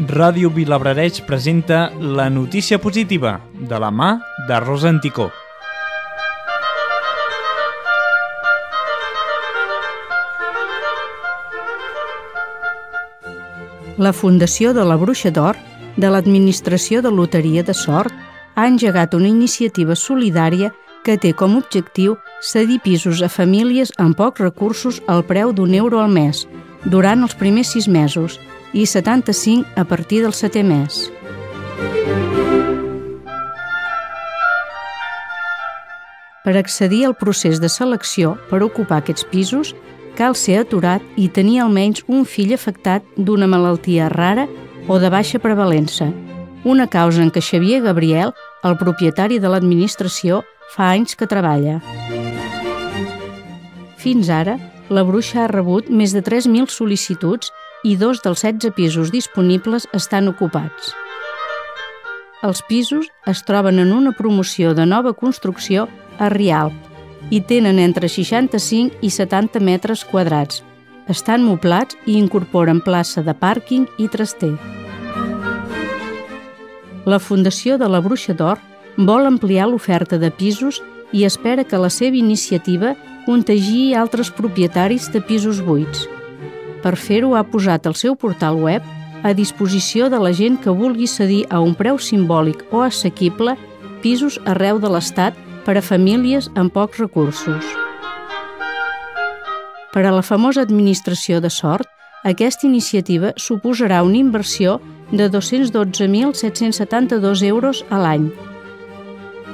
Ràdio Vilablareix presenta La notícia positiva, de la mà de Rosa Anticó. La Fundació de la Bruixa d'Or de l'Administració de Loteria de Sort ha engegat una iniciativa solidària que té com a objectiu cedir pisos a famílies amb pocs recursos al preu d'€1 al mes durant els primers 6 mesos i 75 a partir del 7è mes. Per accedir al procés de selecció per ocupar aquests pisos, cal ser aturat i tenir almenys un fill afectat d'una malaltia rara o de baixa prevalença, una causa en què Xavier Gabriel, el propietari de l'administració, fa anys que treballa. Fins ara, la bruixa ha rebut més de 3.000 sol·licituds i 2 dels 16 pisos disponibles estan ocupats. Els pisos es troben en una promoció de nova construcció a Rialp i tenen entre 65 i 70 metres quadrats. Estan moblats i incorporen plaça de pàrquing i traster. La Fundació de la Bruixa d'Or vol ampliar l'oferta de pisos i espera que la seva iniciativa contagiï altres propietaris de pisos buits. Per fer-ho, ha posat el seu portal web a disposició de la gent que vulgui cedir a un preu simbòlic o assequible pisos arreu de l'Estat per a famílies amb pocs recursos. Per a la famosa administració de Sort, aquesta iniciativa suposarà una inversió de €212.772 a l'any.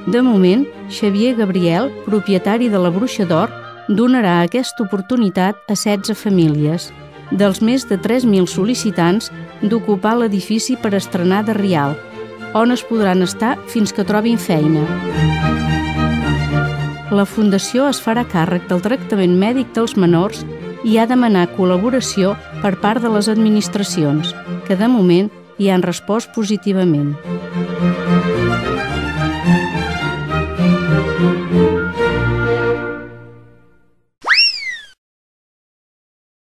De moment, Xavier Gabriel, propietari de la Bruixa d'Or, donarà aquesta oportunitat a 16 famílies, dels més de 3.000 sol·licitants d'ocupar l'edifici per estrenar de Rialp, on es podran estar fins que trobin feina. La Fundació es farà càrrec del tractament mèdic dels menors i ha demanat col·laboració per part de les administracions, que de moment hi han respost positivament.